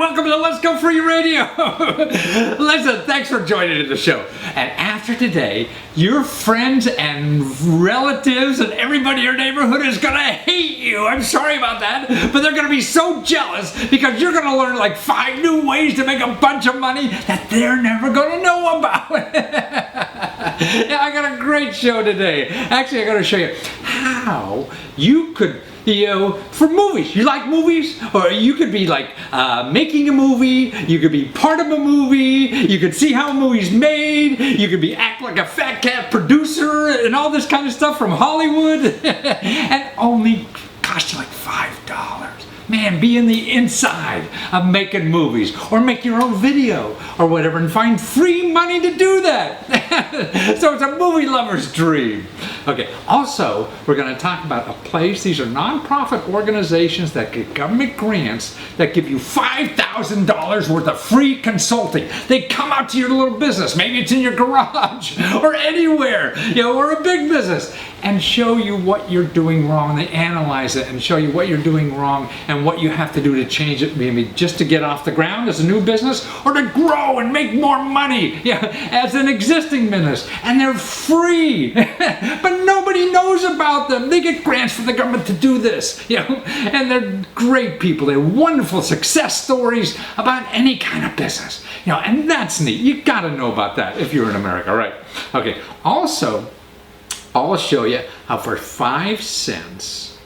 welcome to Lesko Free Radio. Listen, thanks for joining the show. And after today, your friends and relatives and everybody in your neighborhood is gonna hate you. I'm sorry about that, but they're gonna be so jealous because you're gonna learn like 5 new ways to make a bunch of money that they're never gonna know about. Yeah, I got a great show today. Actually, I gotta show you how you could, for movies. You like movies? Or you could be like making a movie, you could be part of a movie, you could see how a movie's made, you could act like a fat cat producer and all this kind of stuff from Hollywood. And only cost you like $5. Man, be in the inside of making movies or make your own video or whatever and find free money to do that. So it's a movie lover's dream. Okay, also, we're going to talk about a place. These are nonprofit organizations that get government grants that give you $5,000 worth of free consulting. They come out to your little business, maybe it's in your garage or anywhere, or a big business, and show you what you're doing wrong. They analyze it and show you what you're doing wrong and what you have to do to change it, maybe just to get off the ground as a new business or to grow and make more money as an existing business. And they're free, but nobody knows about them. They get grants from the government to do this, and they're great people. They're wonderful success stories about any kind of business, and that's neat. You got to know about that if you're in America, right? Okay, also, I'll show you how for 5 cents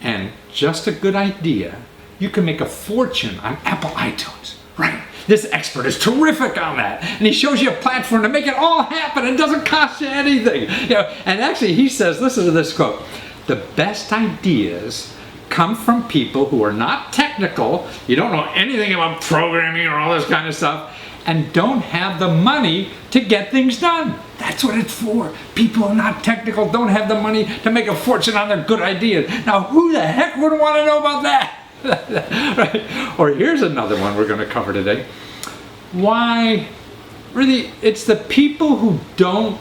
and just a good idea, you can make a fortune on Apple iTunes, right? This expert is terrific on that, and he shows you a platform to make it all happen. It doesn't cost you anything, And actually, he says, listen to this quote: "The best ideas come from people who are not technical. You don't know anything about programming or all this kind of stuff, and don't have the money to get things done." That's what it's for. People who are not technical, don't have the money to make a fortune on their good ideas. Now, who the heck would want to know about that? Right? Or here's another one we're going to cover today. Why, really, it's the people who don't,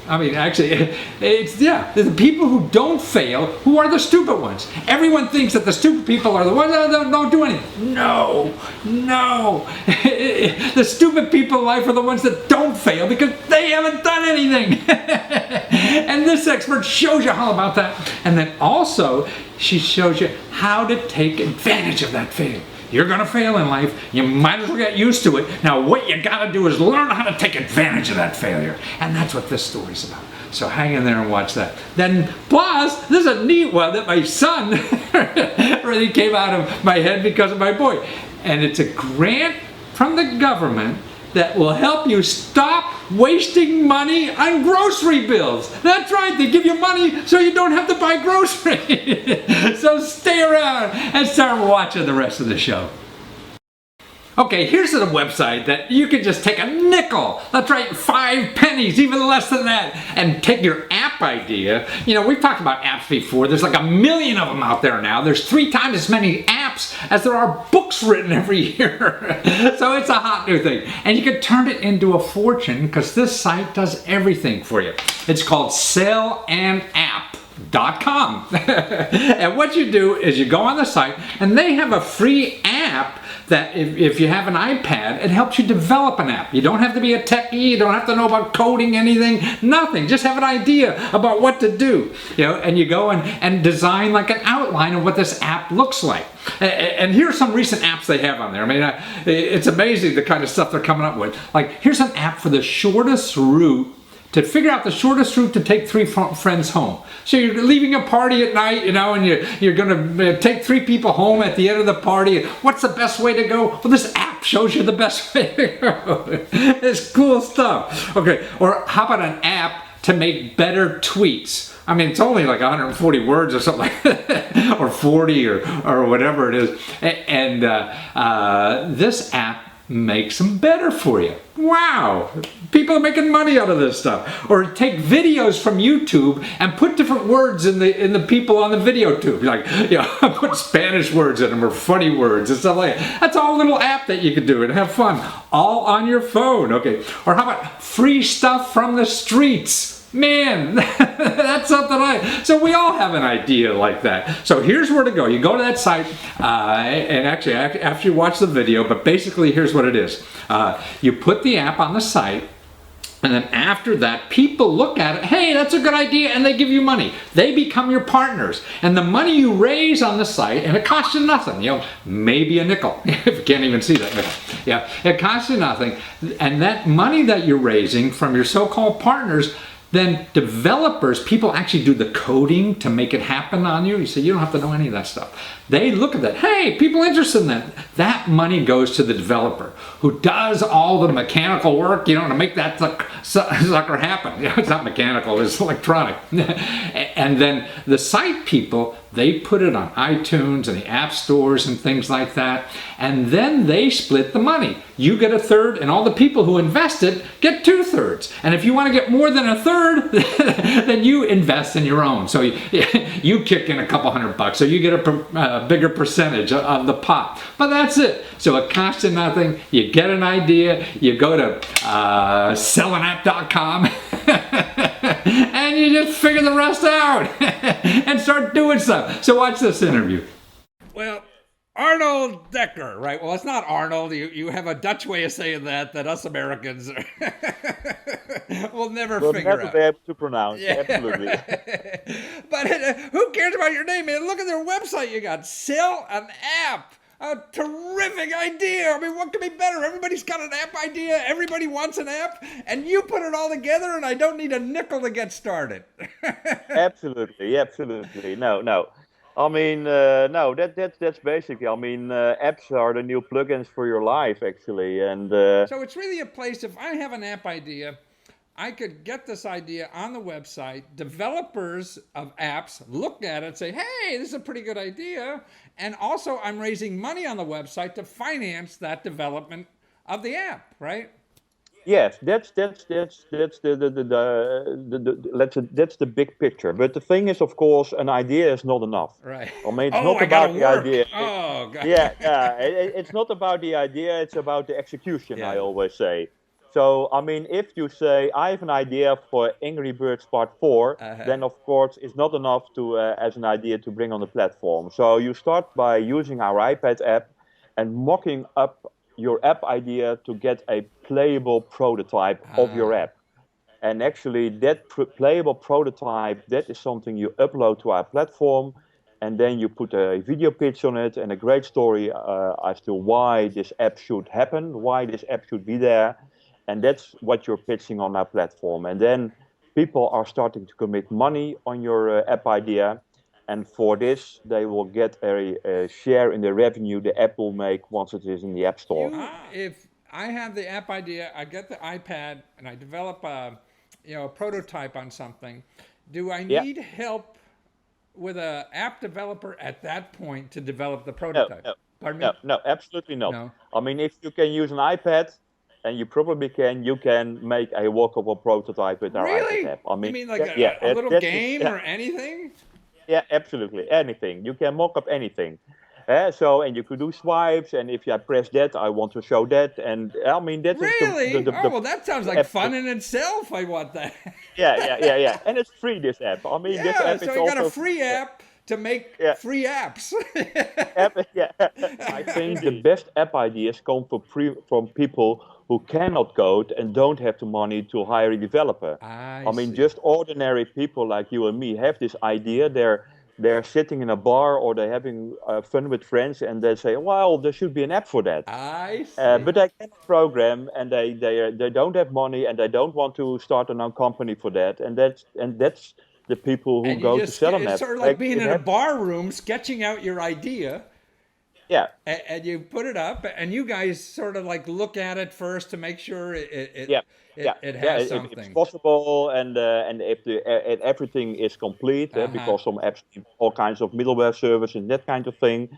it's the people who don't fail who are the stupid ones. Everyone thinks that the stupid people are the ones that don't do anything. No. The stupid people in life are the ones that don't fail because they haven't done anything. And this expert shows you all about that. And then also, she shows you how to take advantage of that failure. You're going to fail in life. You might as well get used to it. Now, what you got to do is learn how to take advantage of that failure. And that's what this story's about. So hang in there and watch that. Then, plus, this is a neat one that my son really came out of my head because of my boy. And it's a grant from the government that will help you stop wasting money on grocery bills. That's right, they give you money so you don't have to buy groceries. So stay around and start watching the rest of the show. Okay, here's a website that you can just take a nickel. That's right, 5 pennies, even less than that, and take your app idea. We've talked about apps before. There's like 1 million of them out there now. There's 3 times as many apps as there are books written every year. So it's a hot new thing. And you can turn it into a fortune because this site does everything for you. It's called sellanapp.com. And what you do is you go on the site and they have a free app that if you have an iPad, it helps you develop an app. You don't have to be a techie, you don't have to know about coding anything, nothing. Just have an idea about what to do, and you go and design like an outline of what this app looks like. And here's some recent apps they have on there. It's amazing the kind of stuff they're coming up with. Like, here's an app for the shortest route to figure out the shortest route to take 3 friends home. So you're leaving a party at night, and you're gonna take 3 people home at the end of the party. What's the best way to go? Well, this app shows you the best way to go. It's cool stuff. Okay, or how about an app to make better tweets? It's only like 140 words or something like that, or 40 or whatever it is. And this app makes them better for you. Wow, people are making money out of this stuff. Or take videos from YouTube and put different words in the people on the video tube. Like, put Spanish words in them or funny words and stuff like that. That's all a little app that you can do and have fun, all on your phone. Okay, or how about free stuff from the streets? Man, that's something so we all have an idea like that. So here's where to go. You go to that site, and actually after you watch the video, but basically here's what it is. You put the app on the site, and then after that, people look at it, hey, that's a good idea, and they give you money. They become your partners. And the money you raise on the site, and it costs you nothing, maybe a nickel, if you can't even see that nickel. Yeah, it costs you nothing. And that money that you're raising from your so-called partners, then developers, people actually do the coding to make it happen on you. You say, you don't have to know any of that stuff. They look at that, hey, people interested in that. That money goes to the developer who does all the mechanical work, to make that sucker happen. It's not mechanical, it's electronic. And then the site people, they put it on iTunes and the app stores and things like that. And then they split the money. You get a third, and all the people who invested get 2/3. And if you want to get more than a third, then you invest in your own. So you kick in a couple $100, so you get a bigger percentage of the pot. But that's it. So it costs you nothing. You get an idea. You go to sellanapp.com. And you just figure the rest out and start doing stuff. So watch this interview. Well, Arnold Decker, right? Well, it's not Arnold. You have a Dutch way of saying that us Americans will never figure out. Be able to pronounce, yeah, absolutely. Right. But who cares about your name, man? Look at their website. You got Sell an App. A terrific idea. I mean, what could be better? Everybody's got an app idea. Everybody wants an app. And you put it all together, and I don't need a nickel to get started. Absolutely. No. I mean, no, that's basically, apps are the new plugins for your life, actually. And so it's really a place, if I have an app idea, I could get this idea on the website. Developers of apps look at it and say, hey, this is a pretty good idea. And also I'm raising money on the website to finance that development of the app, right? yes, that's the big picture. But the thing is, of course, an idea is not enough. Right. I mean, it's not about the idea. Oh, God. It's not about the idea. It's about the execution. Yeah. I always say. So, I mean, if you say, I have an idea for Angry Birds Part 4, then of course it's not enough to as an idea to bring on the platform. So you start by using our iPad app and mocking up your app idea to get a playable prototype of your app. And actually that playable prototype, that is something you upload to our platform, and then you put a video pitch on it and a great story as to why this app should happen, why this app should be there. And that's what you're pitching on our platform. And then people are starting to commit money on your app idea. And for this, they will get a share in the revenue the app will make once it is in the App Store. If I have the app idea, I get the iPad, and I develop a prototype on something, do I need help with an app developer at that point to develop the prototype? No, absolutely not. No. I mean, if you can use an iPad, and you probably you can make a walkable prototype with our iPad app. I mean, you mean like a little game or anything? Yeah, absolutely, anything. You can mock up anything. And you could do swipes, and if I press that, I want to show that, and I mean that really? is the well, that sounds like fun in itself. I want that. Yeah, and it's free. This app. I mean, this app so is you also got a free app to make free apps. I think the best app ideas come from people who cannot code and don't have the money to hire a developer. I mean, just ordinary people like you and me have this idea. They're sitting in a bar or they're having fun with friends, and they say, "Well, there should be an app for that." I see. But they cannot program, and they don't have money, and they don't want to start a own company for that. And that's the people who go to sell an app. It's sort of like being in a bar room, sketching out your idea. Yeah. And you put it up, and you guys sort of like look at it first to make sure it has something. It's possible, and if everything is complete, because some apps need all kinds of middleware service and that kind of thing.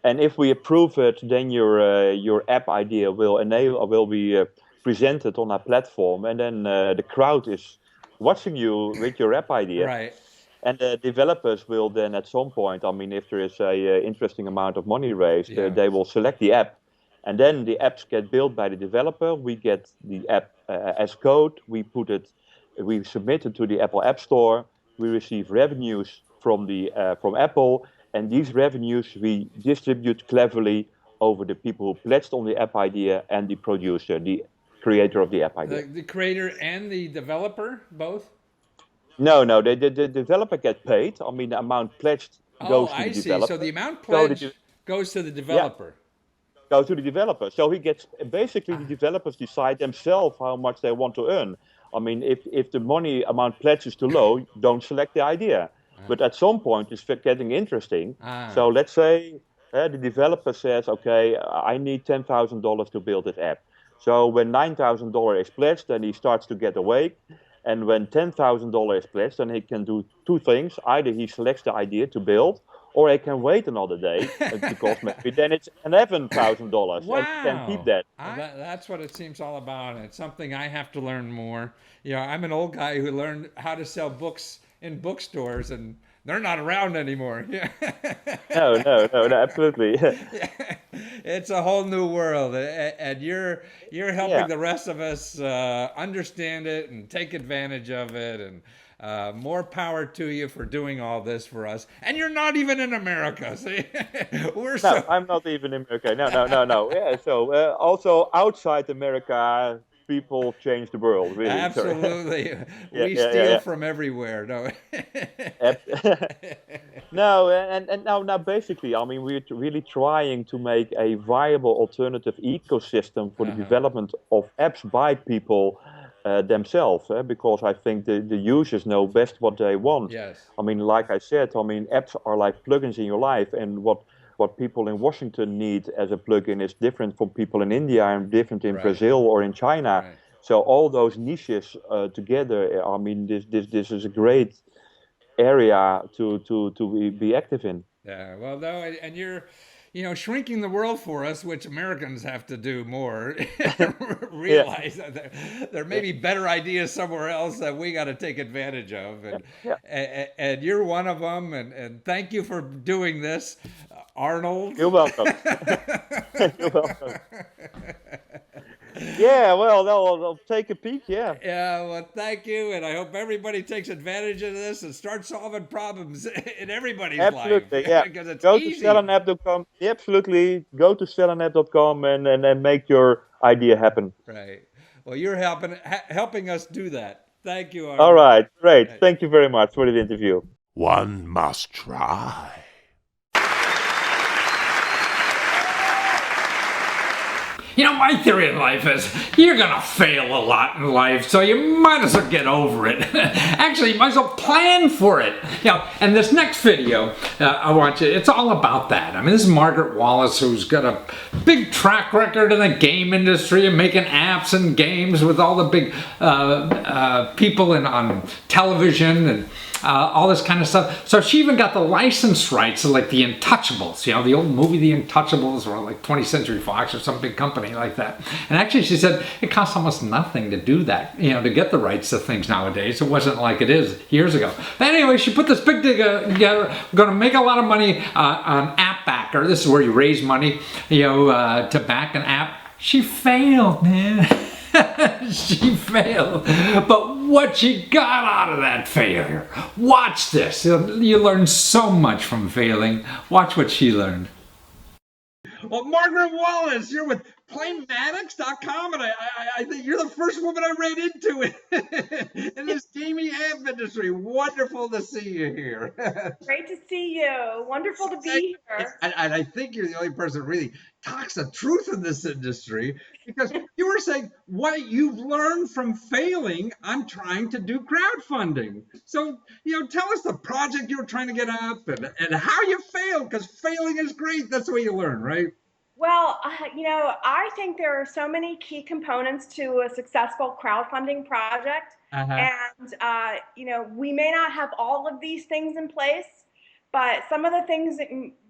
And if we approve it, then your app idea will be presented on our platform, and then the crowd is watching you with your app idea. Right. And the developers will then, at some point, I mean, if there is a interesting amount of money raised, they will select the app. And then the apps get built by the developer. We get the app as code. We put it we submit it to the Apple App Store. We receive revenues from Apple, and these revenues we distribute cleverly over the people who pledged on the app idea and the producer, the creator of the app idea. The creator and the developer both? No, no, the developer get paid. I mean, the amount pledged Oh, goes to the I see. So the developer. amount So pledged goes to the yeah, developer. go to the developer. So he gets basically the Ah, developers decide themselves how much they want to earn. I mean, if the money amount pledged is too low, don't select the idea. But at some point, it's getting interesting. ah, So let's say the developer says, okay, I need $10,000 to build this app. So when $9,000 is pledged, then he starts to get awake. And when $10,000 is pledged, then he can do two things. Either he selects the idea to build, or I can wait another day because maybe then it's $11,000 and he can keep wow. that. Well, that's what it seems all about. And it's something I have to learn more. I'm an old guy who learned how to sell books in bookstores, and they're not around anymore. Yeah. No, no, no, no, absolutely. It's a whole new world, and you're helping Yeah, the rest of us understand it and take advantage of it. And more power to you for doing all this for us. And you're not even in America. See, we're no, so. I'm not even in America. No, no, no, no. Yeah, so also outside America, people change the world, really. So, Absolutely. yeah, We yeah, yeah, steal yeah. from everywhere. No. No, and now basically, I mean, we're really trying to make a viable alternative ecosystem for the Uh-huh. development of apps by people themselves, because I think the users know best what they want. Yes. I mean, like I said, I mean, apps are like plugins in your life, and what people in Washington need as a plugin is different from people in India and different in Right. Brazil or in China. Right. So all those niches together, I mean, this is a great area to be active in. Yeah. Well, no, and you're, shrinking the world for us, which Americans have to do more. Yeah, Realize that there may yeah, be better ideas somewhere else that we got to take advantage of, yeah, and yeah. and you're one of them. And thank you for doing this, Arnold. You're welcome. You're welcome. Yeah, well, no, I'll take a peek. Yeah, Yeah, well, thank you, and I hope everybody takes advantage of this and starts solving problems in everybody's life absolutely. Yeah, because it's go to easy. sellanapp.com. Yeah, absolutely. Go to sellanapp.com and make your idea happen. Right. Well, you're helping us do that. Thank you, All Arnold. right, great. Right. Thank you very much for the interview. One must try. My theory in life is you're gonna fail a lot in life, so you might as well get over it. Actually, you might as well plan for it. And this next video, I want you, it's all about that. I mean, this is Margaret Wallace, who's got a big track record in the game industry and making apps and games with all the big people on television and all this kind of stuff. So she even got the license rights to like the Untouchables, the old movie The Untouchables, or like 20th Century Fox or some big company like that. And actually she said it costs almost nothing to do that, to get the rights to things nowadays. It wasn't like it is years ago. But anyway, she put this big together, going to make a lot of money on App Backer. This is where you raise money, to back an app. She failed, man. She failed. But what she got out of that failure, watch this. You learn so much from failing. Watch what she learned. Well, Margaret Wallace, you're with Playmatics.com, and I think you're the first woman I ran into in this gaming app industry. Wonderful to see you here. Great to see you. Wonderful to be here. And I think you're the only person who really talks the truth in this industry, because you were saying what you've learned from failing on trying to do crowdfunding. So, tell us the project you were trying to get up and how you failed, because failing is great. That's the way you learn, right? Well, I think there are so many key components to a successful crowdfunding project. Uh-huh. And, we may not have all of these things in place, but some of the things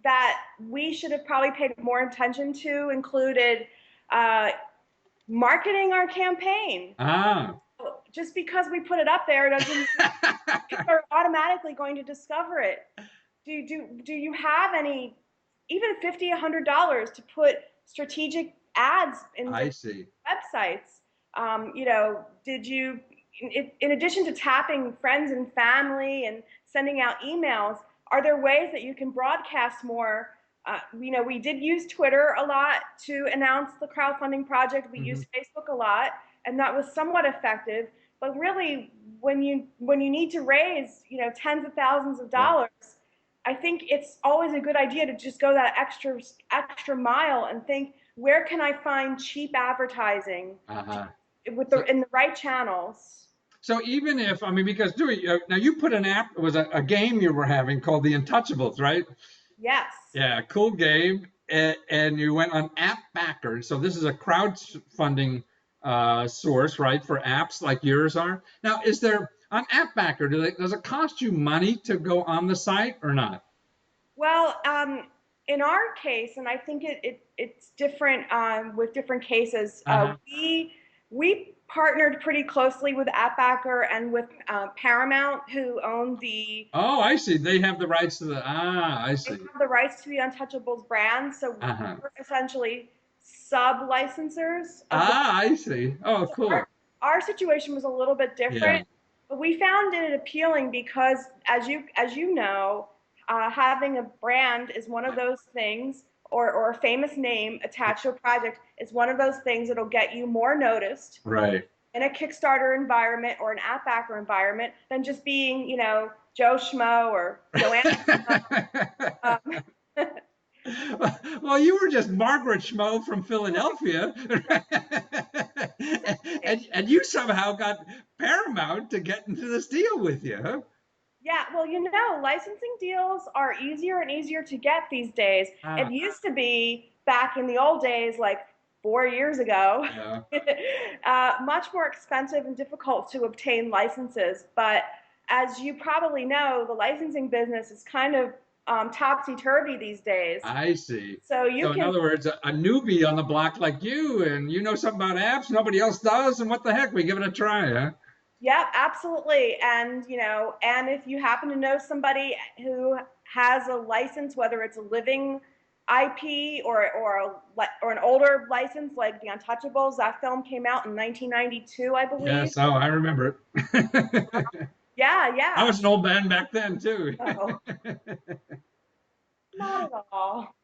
that we should have probably paid more attention to included marketing our campaign. Ah. Just because we put it up there doesn't mean people are automatically going to discover it. Do you have any, even $50, $100 to put strategic ads in I see. websites? Did you in addition to tapping friends and family and sending out emails, are there ways that you can broadcast more? We did use Twitter a lot to announce the crowdfunding project. We used Facebook a lot, and that was somewhat effective. But really, when you need to raise, tens of thousands of dollars, I think it's always a good idea to just go that extra mile and think, where can I find cheap advertising in the right channels? So even if, because now you put an app, it was a game you were having called The Untouchables, right? Yes. Yeah, cool game. And you went on App Backer. So this is a crowdfunding source, right, for apps like yours are. Now, is there on App Backer, does it cost you money to go on the site or not? Well, in our case, and I think it's different with different cases, we partnered pretty closely with AppBacker and with Paramount, who own the. Oh, I see. They have the rights to I see. They have the rights to the Untouchables brand, so we're essentially sub-licensors. I see. Oh, cool. Our situation was a little bit different, but we found it appealing because, as you know, having a brand is one of those things, or a famous name attached to a project is one of those things that'll get you more noticed. Right. In a Kickstarter environment or an app backer environment than just being, Joe Schmo or Joanna. Well, you were just Margaret Schmo from Philadelphia, and you somehow got Paramount to get into this deal with you, huh? Yeah, well, licensing deals are easier and easier to get these days. It used to be back in the old days, like 4 years ago, much more expensive and difficult to obtain licenses. But as you probably know, the licensing business is kind of topsy-turvy these days. I see. So in other words, a newbie on the block like you, and you know something about apps, nobody else does, and what the heck, we give it a try, huh? Yep, absolutely. And, and if you happen to know somebody who has a license, whether it's a living IP or an older license like The Untouchables, that film came out in 1992, I believe. Yes, I remember it. Yeah. I was an old man back then, too. Oh. Not at all.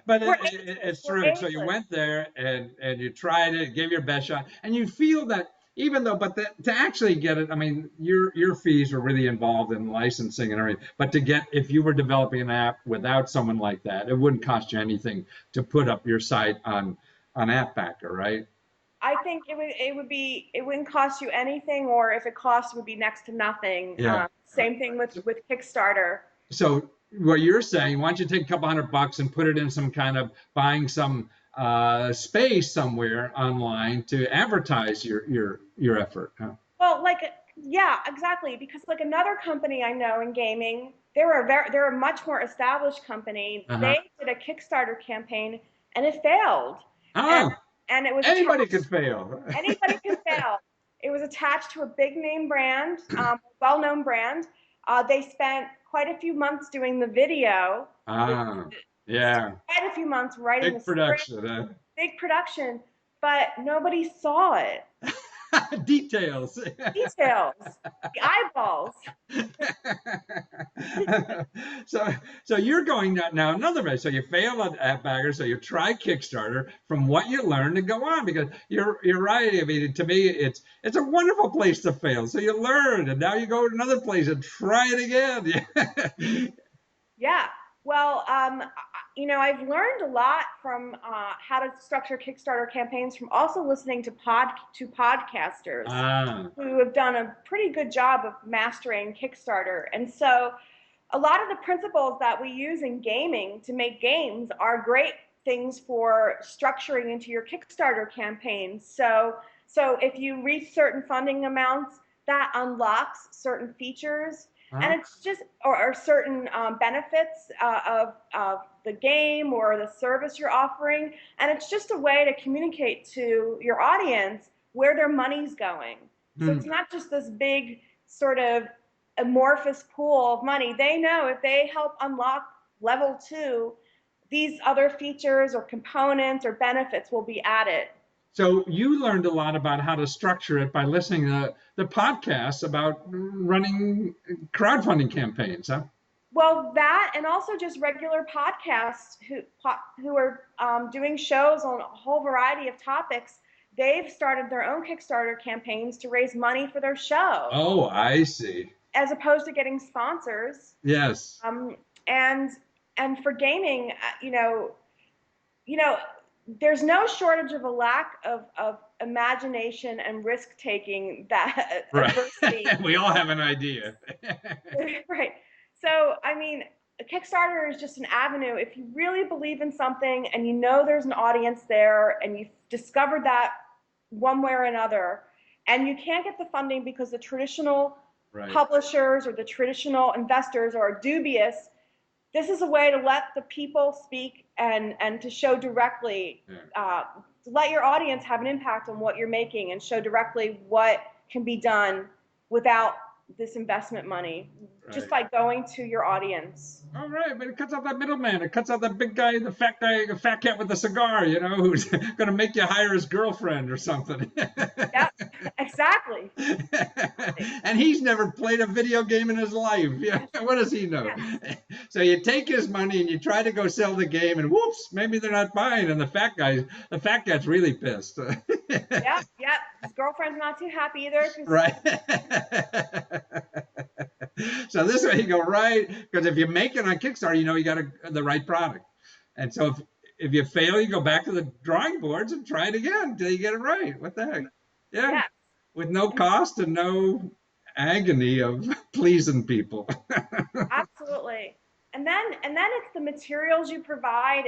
But it's true. So you went there and you tried it, gave your best shot, and you feel that even though, but to actually get it, your fees were really involved in licensing and everything. But if you were developing an app without someone like that, it wouldn't cost you anything to put up your site on App Backer, right? I think it wouldn't cost you anything, or if it costs, it would be next to nothing. Yeah. Same thing with Kickstarter. So what you're saying, why don't you take a couple $100 and put it in some kind of buying some space somewhere online to advertise your effort? Huh? Well, yeah, exactly. Because another company I know in gaming, they're a much more established company. They did a Kickstarter campaign and it failed. And it was anybody can fail. Anybody can fail. It was attached to a big name brand, well-known brand. They spent quite a few months doing the video. Yeah. Quite a few months writing big production. Big production, but nobody saw it. Details. The eyeballs. So you're going now another way. So you fail at AppBacker, so you try Kickstarter. From what you learn to go on, because you're right. To me, it's a wonderful place to fail. So you learn, and now you go to another place and try it again. Yeah. Well, I've learned a lot from how to structure Kickstarter campaigns from also listening to podcasters who have done a pretty good job of mastering Kickstarter. And so a lot of the principles that we use in gaming to make games are great things for structuring into your Kickstarter campaigns. So if you reach certain funding amounts, that unlocks certain features. And it's just, or certain benefits of the game or the service you're offering. And it's just a way to communicate to your audience where their money's going. So it's not just this big sort of amorphous pool of money. They know if they help unlock level 2, these other features or components or benefits will be added. So you learned a lot about how to structure it by listening to the podcasts about running crowdfunding campaigns, huh? Well, that and also just regular podcasts who are doing shows on a whole variety of topics. They've started their own Kickstarter campaigns to raise money for their show. Oh, I see. As opposed to getting sponsors. Yes. And for gaming, there's no shortage of a lack of imagination and risk taking that adversity. We all have an idea. Right. So, I mean, a Kickstarter is just an avenue. If you really believe in something and you know there's an audience there and you've discovered that one way or another, and you can't get the funding because the traditional publishers or the traditional investors are dubious, this is a way to let the people speak and to show directly, to let your audience have an impact on what you're making and show directly what can be done without this investment money, just by going to your audience. All right, but it cuts out that middleman. It cuts out that big guy, the fat cat with the cigar, who's going to make you hire his girlfriend or something. Yeah, exactly. And he's never played a video game in his life. Yeah, what does he know? Yeah. So you take his money and you try to go sell the game, and whoops, maybe they're not buying, and the fat cat's really pissed. Yeah. His girlfriend's not too happy either. Right. So this way you go right, because if you make it on Kickstarter, you got the right product. And so if you fail, you go back to the drawing boards and try it again until you get it right. What the heck? Yeah. With no cost and no agony of pleasing people. Absolutely. And then it's the materials you provide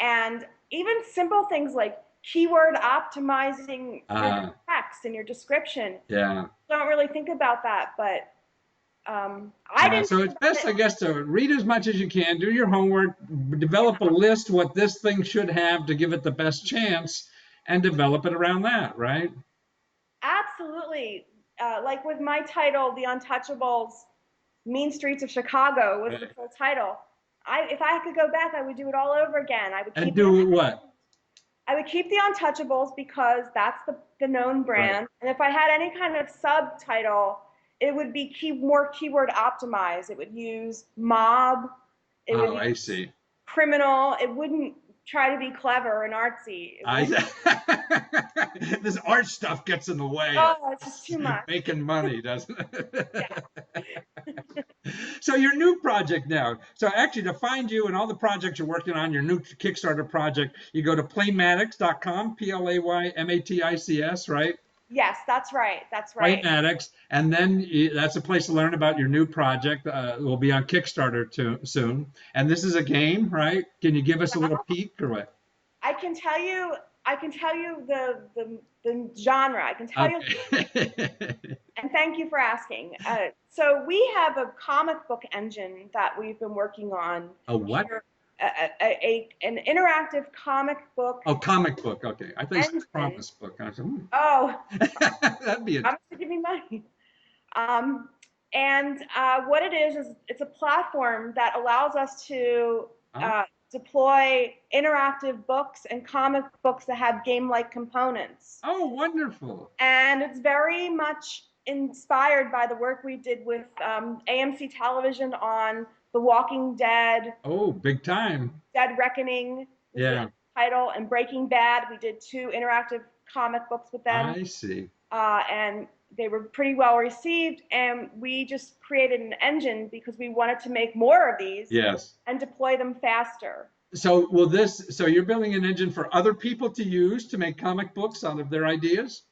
and even simple things like keyword optimizing your text and your description. Yeah. Don't really think about that, but so it's best, I guess, to read as much as you can, do your homework, develop a list what this thing should have to give it the best chance, and develop it around that, right? Absolutely. Like with my title, The Untouchables, Mean Streets of Chicago was the full title. If I could go back, I would do it all over again. I would keep what? I would keep The Untouchables because that's the known brand. And if I had any kind of subtitle, it would be more keyword optimized. It would use mob. It would I see. Criminal. It wouldn't try to be clever and artsy. This art stuff gets in the way. Oh, it's just too much. Making money, doesn't it? Yeah. So your new project now. So actually, to find you and all the projects you're working on, your new Kickstarter project, you go to playmatics.com, Playmatics, right? Yes, that's right. That's right. Playmatics, and then that's a place to learn about your new project. It will be on Kickstarter soon. And this is a game, right? Can you give us a little peek or what? I can tell you the genre. I can tell you. And thank you for asking. So we have a comic book engine that we've been working on. A what? An interactive comic book. Oh, comic book. Okay, I thought you said promise book. I said, Oh, that'd be it. I'm to give me money. And what it is it's a platform that allows us to deploy interactive books and comic books that have game-like components. Oh, wonderful. And it's very much inspired by the work we did with AMC Television on The Walking Dead. Oh, big time. Dead Reckoning. Yeah. Title, and Breaking Bad. We did 2 interactive comic books with them. I see. And they were pretty well received, and we just created an engine because we wanted to make more of these. Yes. And deploy them faster. So so you're building an engine for other people to use to make comic books out of their ideas?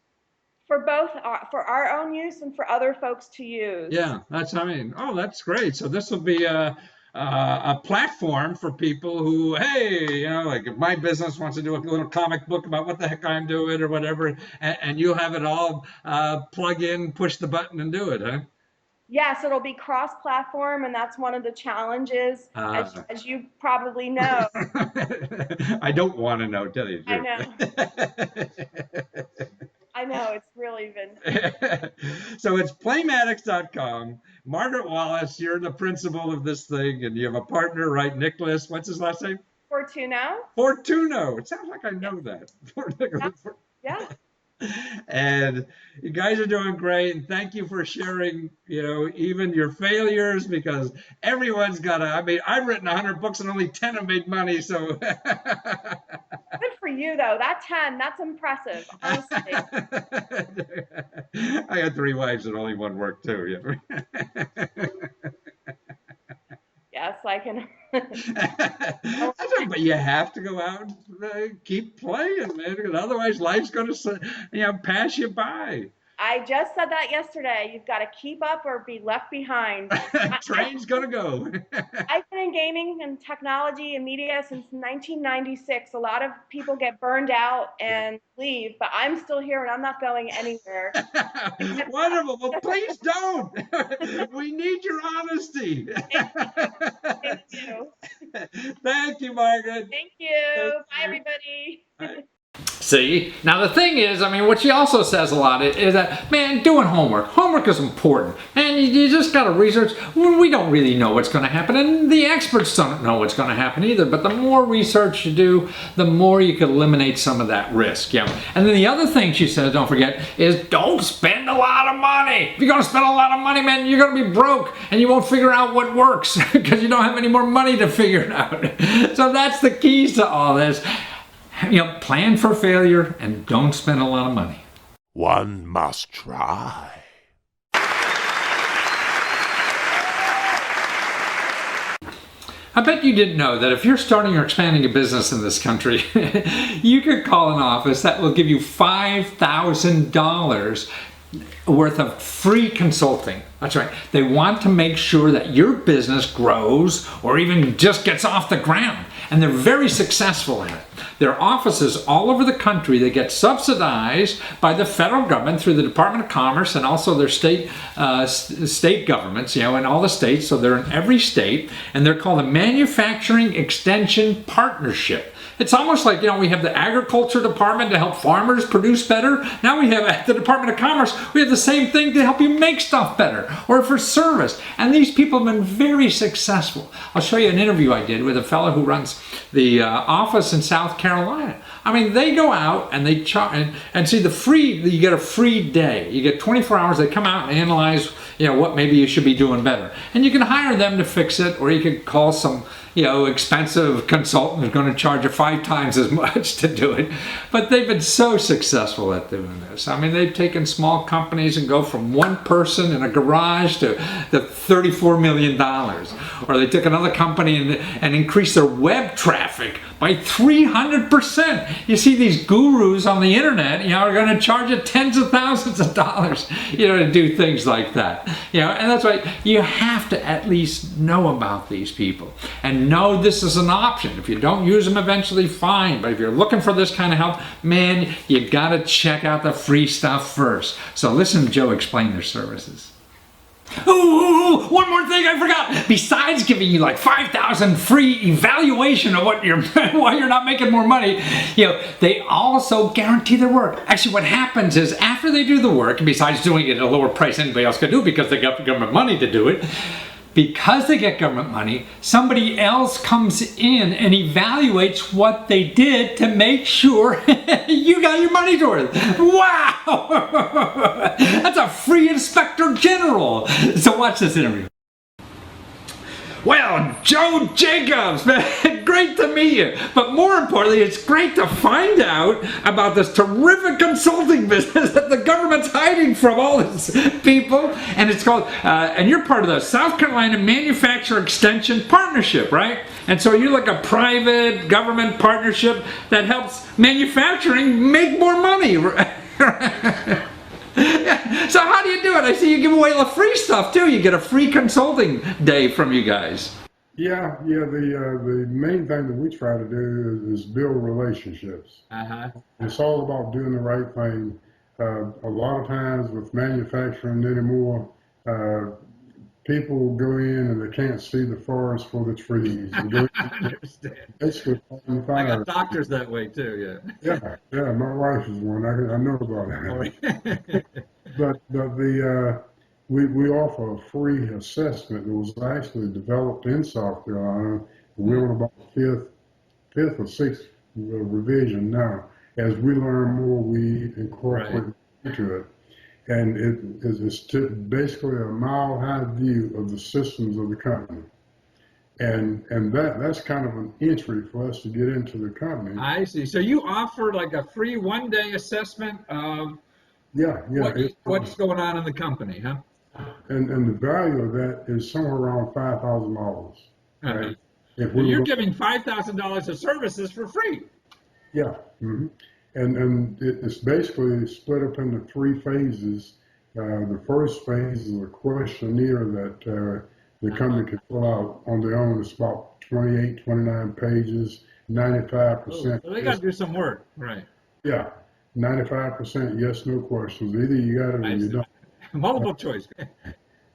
For both, for our own use and for other folks to use. Yeah, that's that's great. So this will be a platform for people who, hey, like if my business wants to do a little comic book about what the heck I'm doing or whatever, and you'll have it all plug in, push the button, and do it, huh? Yes, it'll be cross-platform, and that's one of the challenges, as you probably know. I don't want to know, tell you the truth. I know, it's really been. So it's playmatics.com. Margaret Wallace, you're the principal of this thing, and you have a partner, right? Nicholas, what's his last name? Fortuno. Fortuno. It sounds like I know that. Yeah. And you guys are doing great, and thank you for sharing, even your failures, because everyone's got to. I mean, I've written 100 books and only 10 have made money, so. Good for you, though. That 10, that's impressive, honestly. I had 3 wives and only 1 worked too. Yeah. Yes, I can. But you have to go out and keep playing, man, because otherwise life's going to, pass you by. I just said that yesterday. You've got to keep up or be left behind. Train's going to go. I've been in gaming and technology and media since 1996. A lot of people get burned out and leave, but I'm still here and I'm not going anywhere. Wonderful. Well, please don't. We need your honesty. Thank you. Thank you, Margaret. Thank you. Bye, everybody. Bye. See? Now the thing is, I mean, what she also says a lot is that, man, doing homework. Homework is important. And you just got to research. We don't really know what's going to happen. And the experts don't know what's going to happen either. But the more research you do, the more you can eliminate some of that risk. Yeah. And then the other thing she says, don't forget, is don't spend a lot of money. If you're going to spend a lot of money, man, you're going to be broke. And you won't figure out what works because you don't have any more money to figure it out. So that's the keys to all this. Plan for failure and don't spend a lot of money. One must try. I bet you didn't know that if you're starting or expanding a business in this country, you could call an office that will give you $5,000 worth of free consulting. That's right. They want to make sure that your business grows or even just gets off the ground. And they're very successful in it. There are offices all over the country that get subsidized by the federal government through the Department of Commerce and also their state governments, in all the states. So they're in every state, and they're called a Manufacturing Extension Partnership. It's almost like, we have the agriculture department to help farmers produce better. Now we have at the Department of Commerce, we have the same thing to help you make stuff better or for service. And these people have been very successful. I'll show you an interview I did with a fellow who runs the office in South Carolina. I mean, they go out and they and see you get a free day. You get 24 hours. They come out and analyze, what maybe you should be doing better. And you can hire them to fix it, or you could call some expensive consultant who's going to charge you 5 times as much to do it. But they've been so successful at doing this. I mean, they've taken small companies and go from 1 person in a garage to $34 million. Or they took another company and increased their web traffic by 300%. You see these gurus on the internet, are going to charge you tens of thousands of dollars, to do things like that. And that's why you have to at least know about these people and know this is an option. If you don't use them eventually, fine. But if you're looking for this kind of help, man, you got to check out the free stuff first. So listen to Joe explain their services. Ooh, one more thing I forgot. Besides giving you like 5,000 free evaluation of why you're not making more money, they also guarantee their work. Actually, what happens is after they do the work, besides doing it at a lower price than anybody else could do because they got government money to do it, because they get government money, somebody else comes in and evaluates what they did to make sure you got your money's worth. Wow! That's a free inspector general. So watch this interview. Well, Joe Jacobs, man, great to meet you. But more importantly, it's great to find out about this terrific consulting business that the government's hiding from all these people. And it's called, and you're part of the South Carolina Manufacturer Extension Partnership, right? And so you're like a private government partnership that helps manufacturing make more money. So how do you do it? I see you give away the free stuff too. You get a free consulting day from you guys. Yeah. The main thing that we try to do is build relationships. It's all about doing the right thing. A lot of times with manufacturing anymore, people go in and they can't see the forest for the trees. And go basically I got doctors that way too. Yeah. My wife is one. I know about that. But we offer a free assessment that was actually developed in South Carolina. We're on about the fifth or sixth revision now. as we learn more, we incorporate into it. And it is basically a mile-high view of the systems of the company. And that's kind of an entry for us to get into the company. I see. So you offer like a free one-day assessment of what's going on in the company, huh? And the value of that is somewhere around $5,000. Right? You're giving $5,000 of services for free. Yeah. Mm-hmm. And it's basically split up into 3 phases. The first phase is a questionnaire that the company can fill out on their own. It's about 28, 29 pages, 95%. So they got to do some work, right? Yeah, 95% yes, no questions. Either you got it or you don't. Multiple choice.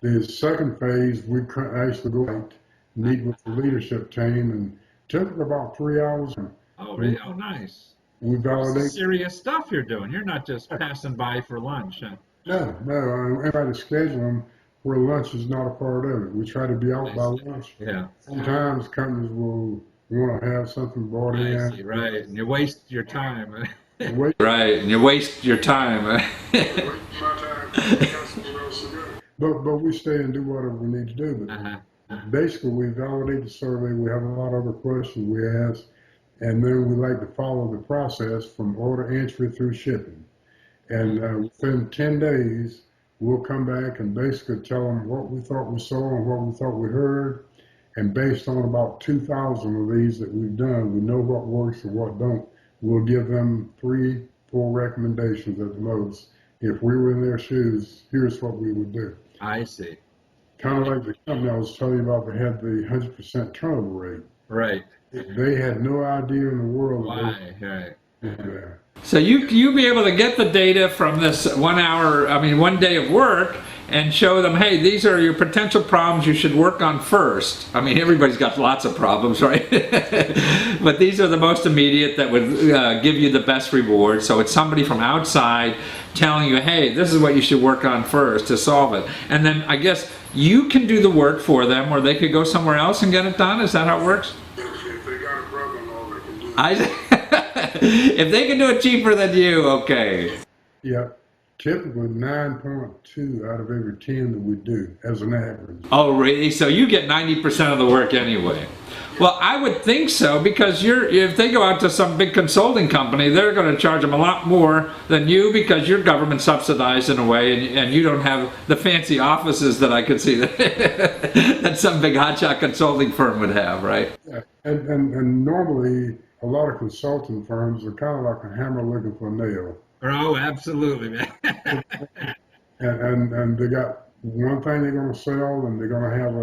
The second phase, we actually go out, meet with the leadership team, and took about 3 hours. Oh, really? Oh, nice. We validate. Serious stuff you're doing. You're not just passing by for lunch. Huh? No. I try to schedule them where lunch is not a part of it. We try to be out by lunch. Yeah. Sometimes companies will want to have something brought in. See, right. And you waste your time. Right, and you waste your time. But we stay and do whatever we need to do. But basically, we validate the survey. We have a lot of other questions we ask. And then we like to follow the process from order entry through shipping. And within 10 days, we'll come back and basically tell them what we thought we saw and what we thought we heard. And based on about 2,000 of these that we've done, we know what works and what don't. We'll give them 3, 4 recommendations at the most. If we were in their shoes, here's what we would do. I see. Kind of like the company I was telling you about that had the 100% turnover rate. Right. They had no idea in the world. Why? Right. Yeah. So you be able to get the data from this 1 day of work and show them, hey, these are your potential problems you should work on first. I mean, everybody's got lots of problems, right? But these are the most immediate that would give you the best reward. So it's somebody from outside telling you, hey, this is what you should work on first to solve it. And then I guess you can do the work for them, or they could go somewhere else and get it done. Is that how it works? If they got a problem, all they can do. If they can do it cheaper than you, okay. Yeah. Typically 9.2 out of every 10 that we do as an average. Oh, really? So you get 90% of the work anyway. Well, I would think so, because if they go out to some big consulting company, they're going to charge them a lot more than you, because you're government subsidized in a way, and you don't have the fancy offices that I could see that some big hotshot consulting firm would have, right? Yeah. And normally a lot of consulting firms are kind of like a hammer looking for a nail. Oh, absolutely, man. and they got one thing they're going to sell, and they're going to have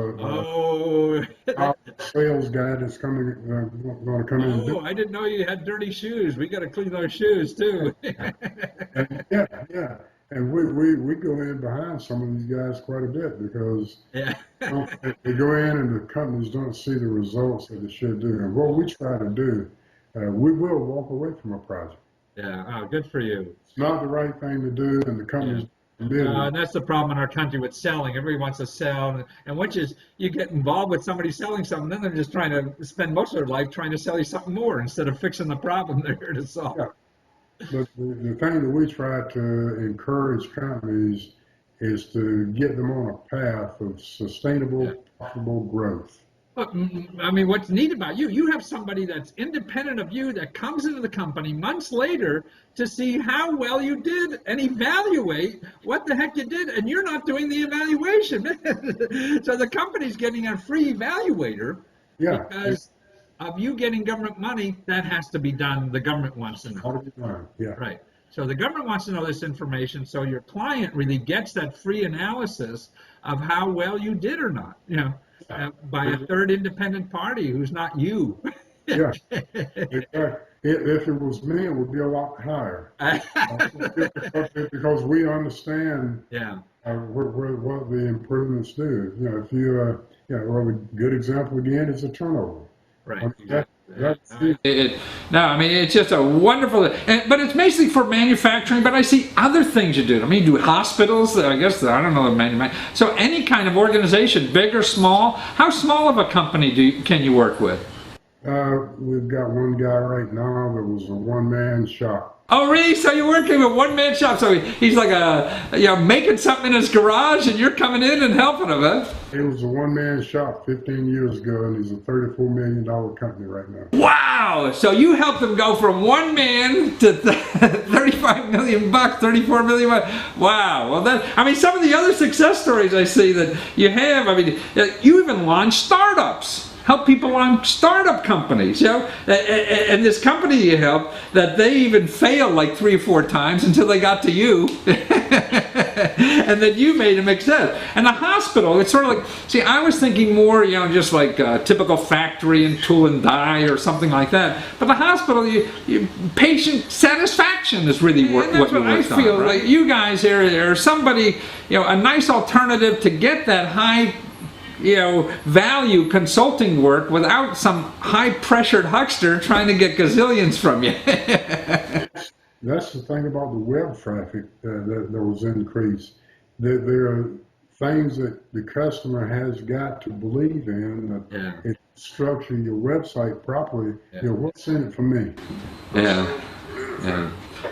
a sales guy that's going to come in. Oh, I didn't know you had dirty shoes. We got to clean our shoes too. Yeah. And we go in behind some of these guys quite a bit, because they go in and the companies don't see the results that they should do. And what we try to do, we will walk away from a project. Yeah, oh, good for you. It's not the right thing to do, and the companies and that's the problem in our country with selling. Everybody wants to sell, and once you get involved with somebody selling something, then they're just trying to spend most of their life trying to sell you something more instead of fixing the problem they're here to solve. Yeah. But the thing that we try to encourage companies is to get them on a path of sustainable, profitable growth. But, I mean, what's neat about you have somebody that's independent of you that comes into the company months later to see how well you did and evaluate what the heck you did, and you're not doing the evaluation. So the company's getting a free evaluator because of you getting government money. That has to be done. The government wants to know. Yeah. Right. So the government wants to know this information, so your client really gets that free analysis of how well you did or not. By a third independent party who's not you. Yeah. If it was me, it would be a lot higher. Because we understand what the improvements do. If you, well, a good example again is a turnover. Right. It's just a wonderful, but it's basically for manufacturing, but I see other things you do. I mean, you do hospitals, I guess, I don't know, so any kind of organization, big or small. How small of a company can you work with? We've got one guy right now that was a one-man shop. Oh, really? So you're working with one-man shop. So he's like making something in his garage, and you're coming in and helping him, huh? It was a one-man shop 15 years ago, and he's a $34 million company right now. Wow! So you helped him go from one man to 35 million bucks, 34 million bucks. Wow! Well, some of the other success stories I see that you have. You even launched startups. Help people launch startup companies, and this company you helped, that they even failed like 3 or 4 times until they got to you, and then you made them success. And the hospital, it's sort of like, see, I was thinking more, just like a typical factory and tool and die or something like that. But the hospital, patient satisfaction is really what you worked on. I feel like you guys here are somebody, a nice alternative to get that high value consulting work without some high-pressured huckster trying to get gazillions from you. That's the thing about the web traffic that was increased. There are things that the customer has got to believe in. That if you structure your website properly, what's in it for me? Yeah.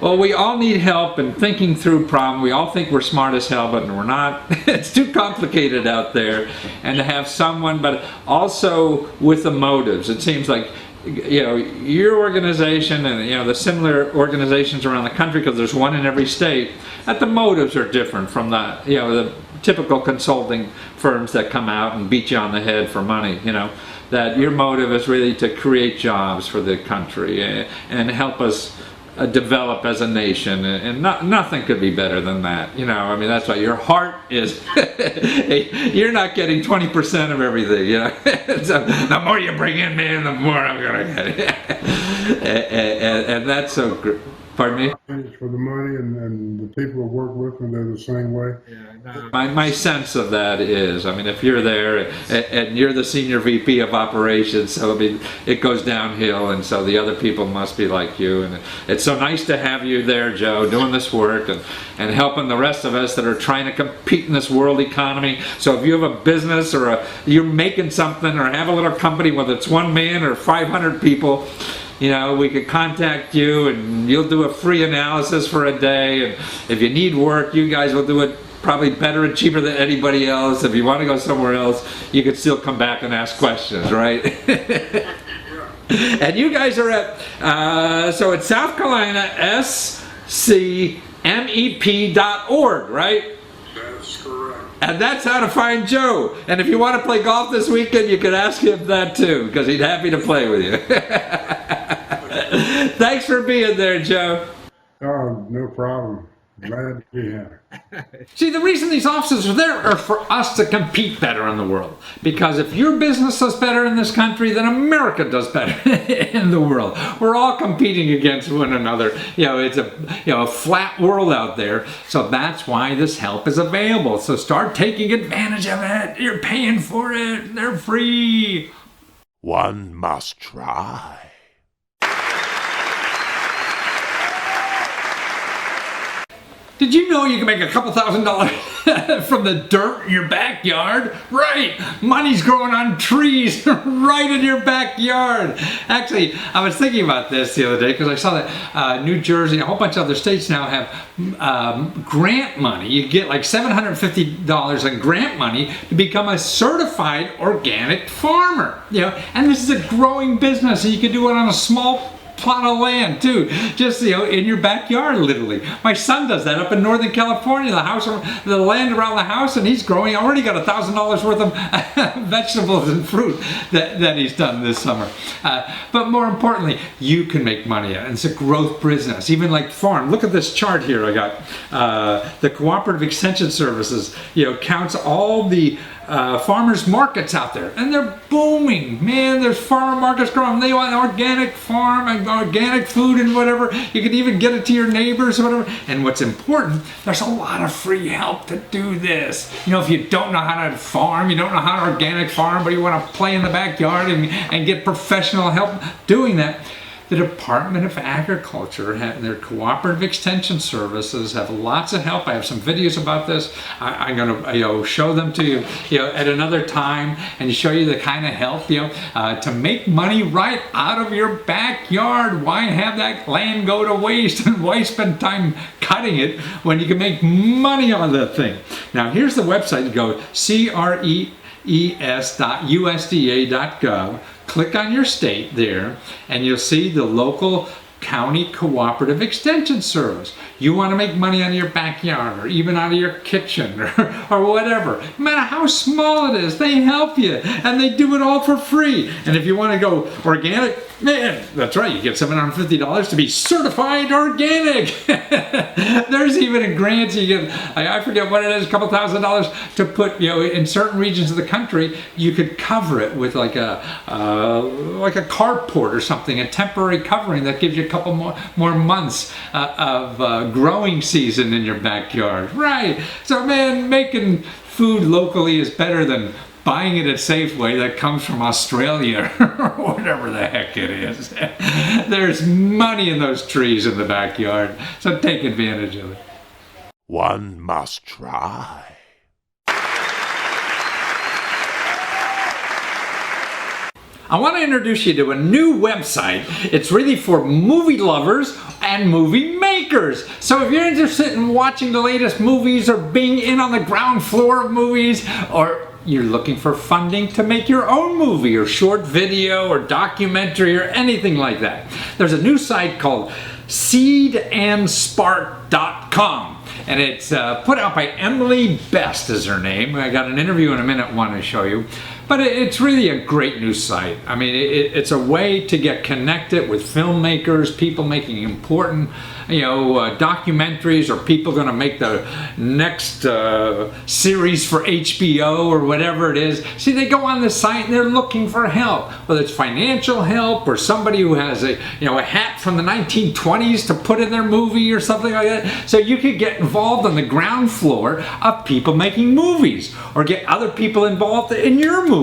Well, we all need help in thinking through problems. We all think we're smart as hell, but we're not. It's too complicated out there. And to have someone, but also with the motives. It seems like, your organization and, the similar organizations around the country, because there's one in every state, that the motives are different from the typical consulting firms that come out and beat you on the head for money, that your motive is really to create jobs for the country and help us develop as a nation, and nothing could be better than that. That's why your heart is. You're not getting 20% of everything. So the more you bring in, man, the more I'm gonna get. and that's so great. Pardon me? For the money, and the people who work with me, they're the same way. My sense of that is, if you're there and you're the senior VP of operations, so it goes downhill, and so the other people must be like you. And it's so nice to have you there, Joe, doing this work and helping the rest of us that are trying to compete in this world economy. So if you have a business or you're making something or have a little company, whether it's one man or 500 people, we could contact you and you'll do a free analysis for a day. And if you need work, you guys will do it probably better and cheaper than anybody else. If you want to go somewhere else, you could still come back and ask questions, right? And you guys are at, so it's South Carolina, scmep.org, right? That's correct. And that's how to find Joe. And if you want to play golf this weekend, you could ask him that too, because he's happy to play with you. Thanks for being there, Joe. Oh, no problem. Glad to be here. See, the reason these offices are there are for us to compete better in the world. Because if your business does better in this country, then America does better in the world. We're all competing against one another. It's a flat world out there. So that's why this help is available. So start taking advantage of it. You're paying for it. They're free. One must try. Did you know you can make a couple $1,000s from the dirt in your backyard? Right! Money's growing on trees right in your backyard. Actually, I was thinking about this the other day because I saw that New Jersey, a whole bunch of other states now have grant money. You get like $750 in grant money to become a certified organic farmer. And this is a growing business, and you can do it on a small plot of land too, just in your backyard, literally. My son does that up in Northern California, the land around the house, and he's growing. Already got $1,000 worth of vegetables and fruit that he's done this summer. But more importantly, you can make money, and it's a growth business. Even like farm. Look at this chart here I got. The Cooperative Extension Services, counts all the farmers markets out there, and they're booming. Man, there's farmer markets growing. They want organic farm and organic food and whatever. You can even get it to your neighbors or whatever. And what's important, there's a lot of free help to do this. If you don't know how to farm, you don't know how to organic farm, but you want to play in the backyard and get professional help doing that, the Department of Agriculture and their cooperative extension services have lots of help. I have some videos about this. I'm going to show them to you, at another time, and show you the kind of help to make money right out of your backyard. Why have that land go to waste and why spend time cutting it when you can make money on that thing? Now here's the website. You go CRES.USDA.gov. Click on your state there, and you'll see the local county cooperative extension service. You want to make money out of your backyard or even out of your kitchen or whatever. No matter how small it is, they help you, and they do it all for free. And if you want to go organic, man, that's right, you get $750 to be certified organic. There's even a grant you get, I forget what it is, a couple $1,000 to put, in certain regions of the country, you could cover it with like a carport or something, a temporary covering that gives you a couple more months of growing season in your backyard. Right. So man, making food locally is better than buying it at Safeway that comes from Australia or whatever the heck it is. There's money in those trees in the backyard, so take advantage of it. One must try. I want to introduce you to a new website. It's really for movie lovers and movie makers. So if you're interested in watching the latest movies or being in on the ground floor of movies, or you're looking for funding to make your own movie or short video or documentary or anything like that, there's a new site called seedandspark.com. And it's put out by Emily Best is her name. I got an interview in a minute I want to show you. But it's really a great new site. I mean, it's a way to get connected with filmmakers, people making important, documentaries, or people going to make the next series for HBO or whatever it is. See, they go on the site and they're looking for help, whether it's financial help or somebody who has a hat from the 1920s to put in their movie or something like that. So you could get involved on the ground floor of people making movies, or get other people involved in your movies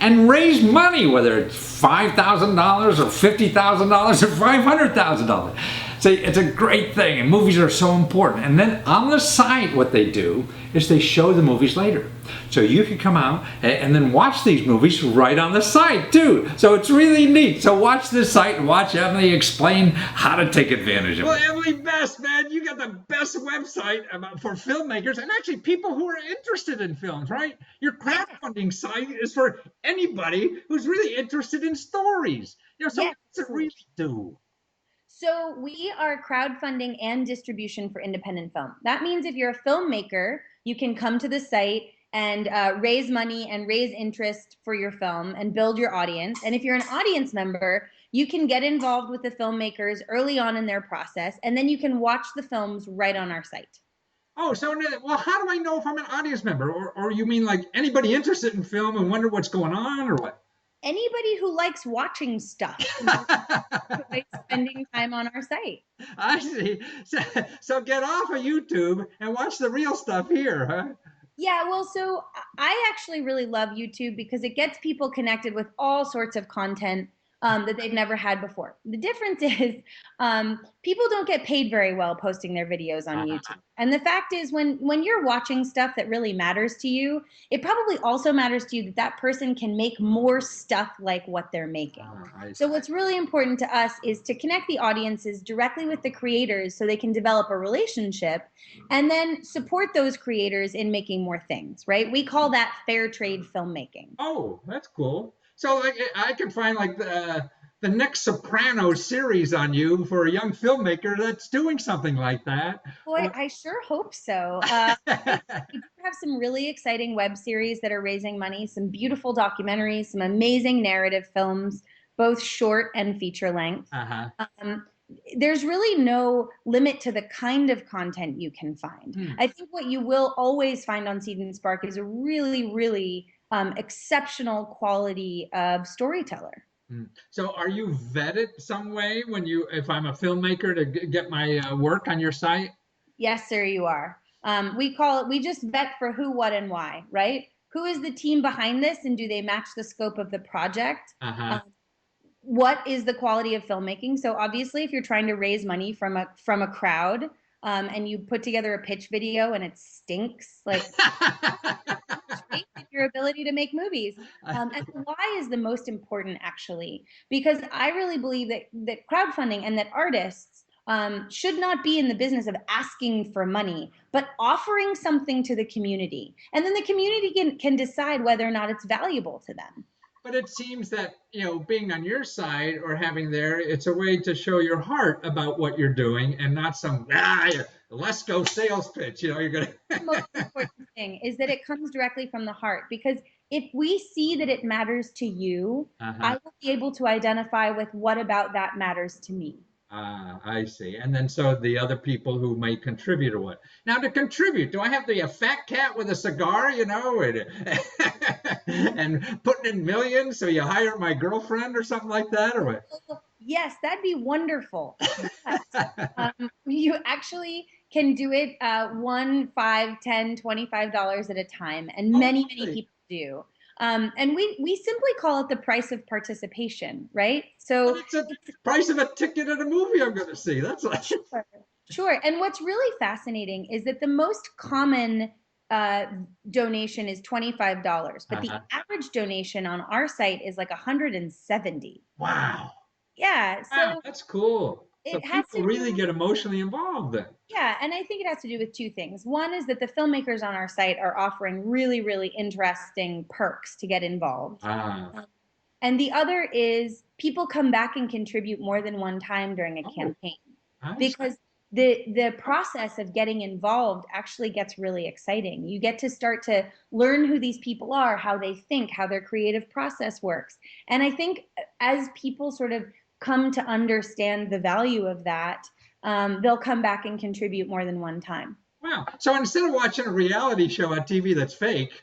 and raise money, whether it's $5,000 or $50,000 or $500,000. So it's a great thing, and movies are so important. And then on the site, what they do is they show the movies later. So you can come out and then watch these movies right on the site too. So it's really neat. So watch this site and watch Emily explain how to take advantage of it. Well, Emily Best, man, you got the best website for filmmakers and actually people who are interested in films, right? Your crowdfunding site is for anybody who's really interested in stories. So what does it really do? So we are crowdfunding and distribution for independent film. That means if you're a filmmaker, you can come to the site and raise money and raise interest for your film and build your audience. And if you're an audience member, you can get involved with the filmmakers early on in their process, and then you can watch the films right on our site. Oh, so well, how do I know if I'm an audience member? Or you mean like anybody interested in film and wonder what's going on, or what? Anybody who likes watching stuff, like spending time on our site. I see. So get off of YouTube and watch the real stuff here, huh? Yeah, well, so I actually really love YouTube because it gets people connected with all sorts of content that they've never had before. The difference is people don't get paid very well posting their videos on YouTube. And the fact is when you're watching stuff that really matters to you, it probably also matters to you that that person can make more stuff like what they're making. So what's really important to us is to connect the audiences directly with the creators so they can develop a relationship and then support those creators in making more things, right? We call that fair trade filmmaking. Oh, that's cool. So I can find like the next Sopranos series on you for a young filmmaker that's doing something like that. Boy, I sure hope so. We do have some really exciting web series that are raising money, some beautiful documentaries, some amazing narrative films, both short and feature length. There's really no limit to the kind of content you can find. I think what you will always find on Seed and Spark is a really, really exceptional quality of storyteller. So are you vetted some way if I'm a filmmaker to get my work on your site? Yes, sir, you are. We just vet for who, what, and why, right? Who is the team behind this, and do they match the scope of the project? what is the quality of filmmaking? So obviously, if you're trying to raise money from a crowd, and you put together a pitch video and it stinks, like your ability to make movies. And why is the most important, actually, because I really believe that crowdfunding and that artists should not be in the business of asking for money, but offering something to the community, and then the community can decide whether or not it's valuable to them. But it seems that, being on your side or having there, it's a way to show your heart about what you're doing and not some, Lesko sales pitch. You're going to. The most important thing is that it comes directly from the heart, because if we see that it matters to you, I will be able to identify with what about that matters to me. I see. And then so the other people who may contribute or what. Now, to contribute, do I have to be a fat cat with a cigar, and putting in millions so you hire my girlfriend or something like that, or what? Yes, that'd be wonderful. You actually can do it $1, $5, $10, $25 at a time, and many people do. And we simply call it the price of participation, right? So but it's a price of a ticket at a movie I'm going to see. That's like sure. And what's really fascinating is that the most common donation is $25, but the average donation on our site is like $170. Wow. Yeah. So wow, that's cool. So people really get emotionally involved then. Yeah, and I think it has to do with two things. One is that the filmmakers on our site are offering really, really interesting perks to get involved. And the other is people come back and contribute more than one time during a campaign. Because the process of getting involved actually gets really exciting. You get to start to learn who these people are, how they think, how their creative process works. And I think as people sort of come to understand the value of that, they'll come back and contribute more than one time. Wow. So instead of watching a reality show on TV that's fake,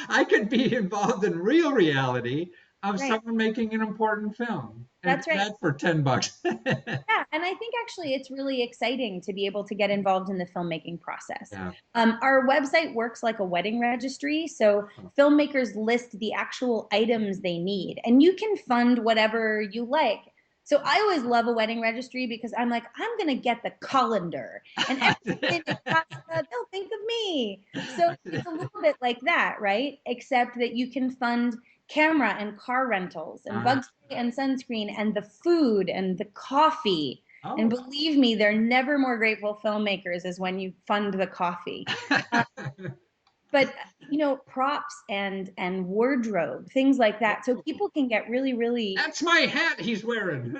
I could be involved in real reality of someone making an important film. That's right. That for $10. Yeah, and I think actually it's really exciting to be able to get involved in the filmmaking process. Yeah. Our website works like a wedding registry, so filmmakers list the actual items they need, and you can fund whatever you like. So I always love a wedding registry because I'm like, I'm going to get the colander, and everything they'll think of me. So it's a little bit like that, right? Except that you can fund camera and car rentals and bug spray and sunscreen and the food and the coffee. And believe me, they're never more grateful filmmakers as when you fund the coffee. But props and wardrobe, things like that, so people can get really, really. That's my hat he's wearing.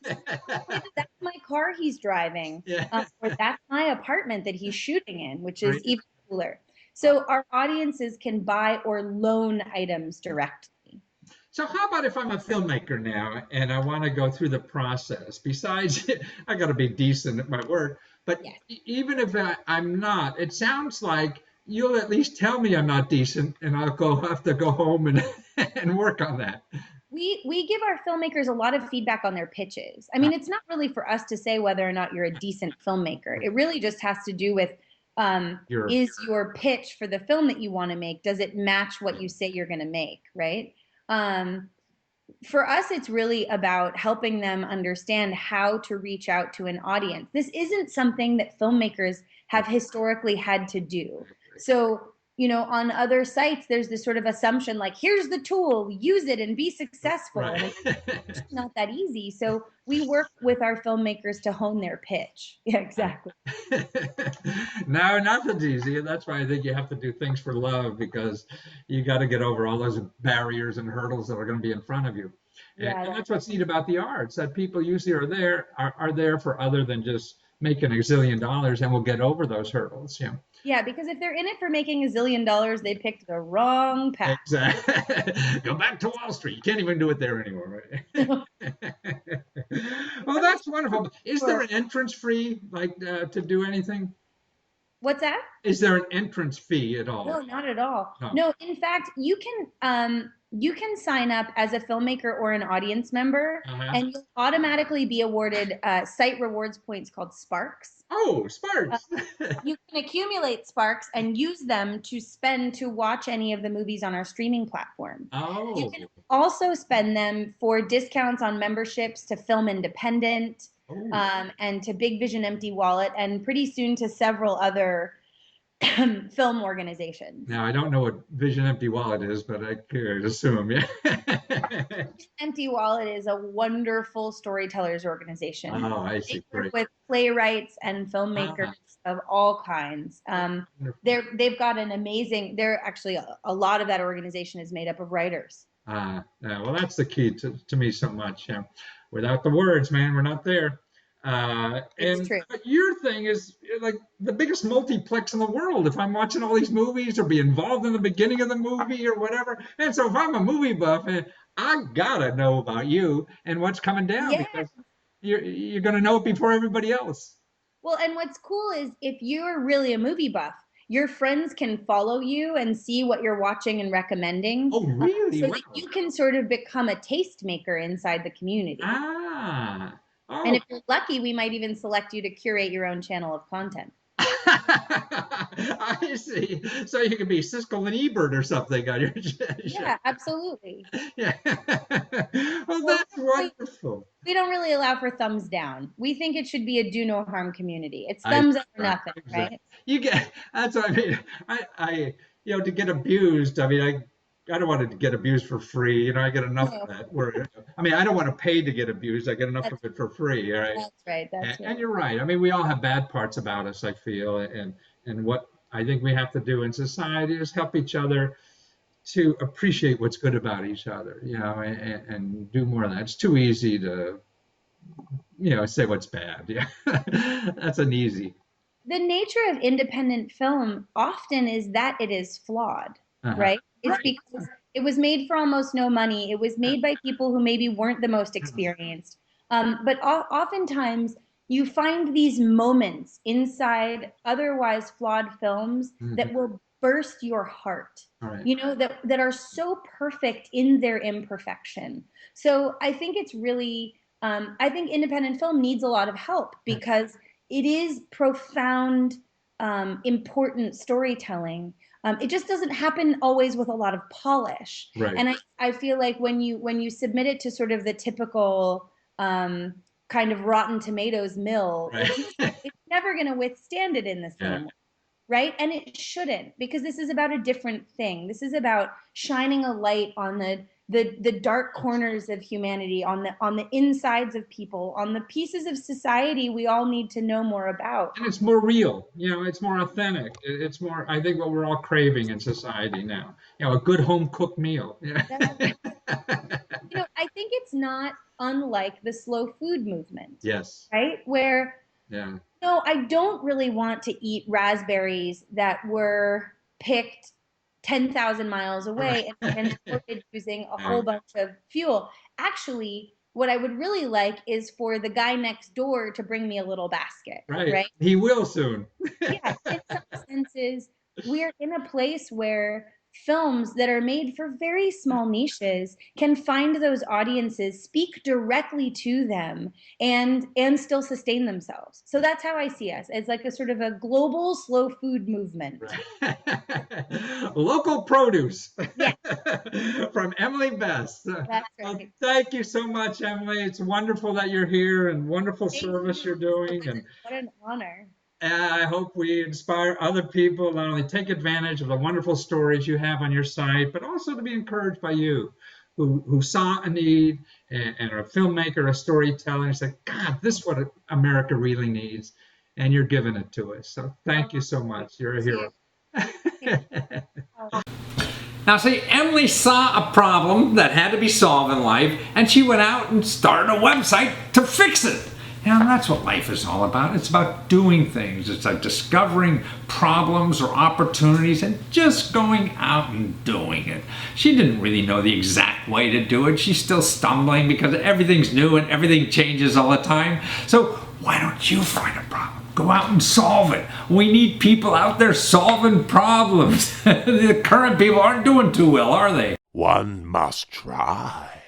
That's my car he's driving. Yeah. Or that's my apartment that he's shooting in, which is even cooler. So our audiences can buy or loan items directly. So how about if I'm a filmmaker now and I want to go through the process? Besides, I got to be decent at my work. But even if I'm not, it sounds like you'll at least tell me I'm not decent, and I'll have to go home and work on that. We give our filmmakers a lot of feedback on their pitches. I mean, it's not really for us to say whether or not you're a decent filmmaker. It really just has to do with is your pitch for the film that you want to make, does it match what you say you're going to make, right? For us, it's really about helping them understand how to reach out to an audience. This isn't something that filmmakers have historically had to do. So, on other sites, there's this sort of assumption like, here's the tool, use it and be successful. Right. And it's not that easy. So we work with our filmmakers to hone their pitch. Yeah, exactly. No, nothing's easy. And that's why I think you have to do things for love, because you got to get over all those barriers and hurdles that are going to be in front of you. And that's what's neat about the arts, that people usually are there for other than just making a zillion dollars, and will get over those hurdles. Yeah. Yeah, because if they're in it for making a zillion dollars, they picked the wrong path. Exactly. Go back to Wall Street. You can't even do it there anymore, right? Well, that's wonderful. Is there an entrance fee, like to do anything? What's that? Is there an entrance fee at all? No, not at all. No. No, in fact, you can sign up as a filmmaker or an audience member, and you'll automatically be awarded site rewards points called Sparks. Oh, Sparks! You can accumulate Sparks and use them to spend to watch any of the movies on our streaming platform. Oh. You can also spend them for discounts on memberships to Film Independent, and to Big Vision Empty Wallet, and pretty soon to several other film organizations. Now, I don't know what Vision Empty Wallet is, but I could assume, yeah. Empty Wallet is a wonderful storytellers organization. Oh, I see. Great. With playwrights and filmmakers of all kinds. They've got an amazing, actually a lot of that organization is made up of writers. Yeah, well, that's the key to me so much. Yeah. Without the words, man, we're not there. And true. Your thing is like the biggest multiplex in the world. If I'm watching all these movies or be involved in the beginning of the movie or whatever, and so if I'm a movie buff, I gotta know about you and what's coming down, because you're gonna know it before everybody else. Well, and what's cool is if you're really a movie buff, your friends can follow you and see what you're watching and recommending. Oh, really? So that you can sort of become a tastemaker inside the community. Ah. Oh. And if you're lucky, we might even select you to curate your own channel of content. I see. So you could be Siskel and Ebert or something on your channel. Yeah, absolutely. Yeah. Well, that's wonderful. We don't really allow for thumbs down. We think it should be a do no harm community. It's thumbs up or nothing, right? That's what I mean. I to get abused. I mean, I don't want to get abused for free. I get enough of that. I don't want to pay to get abused. I get enough of it for free. Right? That's right. And you're right. I mean, we all have bad parts about us, I feel. And what I think we have to do in society is help each other to appreciate what's good about each other, and do more of that. It's too easy to, say what's bad. Yeah, that's an easy. The nature of independent film often is that it is flawed, right? It's because it was made for almost no money. It was made by people who maybe weren't the most experienced. But oftentimes you find these moments inside otherwise flawed films that will burst your heart, that are so perfect in their imperfection. So I think it's really, I think independent film needs a lot of help because it is profound, important storytelling. It just doesn't happen always with a lot of polish. Right. And I feel like when you submit it to sort of the typical kind of Rotten Tomatoes mill, it's never going to withstand it in the same way. Right? And it shouldn't, because this is about a different thing. This is about shining a light on the dark corners of humanity, on the insides of people, on the pieces of society we all need to know more about. And it's more real, it's more authentic. It's more, I think, what we're all craving in society now. A good home cooked meal. I think it's not unlike the slow food movement. Yes. Right? Where no, I don't really want to eat raspberries that were picked 10,000 miles away and transported using a whole bunch of fuel. Actually, what I would really like is for the guy next door to bring me a little basket. Right? He will soon. Yeah. In some senses, we're in a place where films that are made for very small niches can find those audiences, speak directly to them, and still sustain themselves. So that's how I see us, as like a sort of a global slow food movement. Local produce. Yeah. From Emily Best. That's right. Well, thank you so much, Emily. It's wonderful that you're here and wonderful service you're doing. And what an honor. And I hope we inspire other people not only take advantage of the wonderful stories you have on your site, but also to be encouraged by you who saw a need and are a filmmaker, a storyteller, and say, God, this is what America really needs. And you're giving it to us. So thank you so much. You're a hero. Now see, Emily saw a problem that had to be solved in life, and she went out and started a website to fix it. And that's what life is all about. It's about doing things. It's like discovering problems or opportunities and just going out and doing it. She didn't really know the exact way to do it. She's still stumbling because everything's new and everything changes all the time. So why don't you find a problem? Go out and solve it. We need people out there solving problems. The current people aren't doing too well, are they? One must try.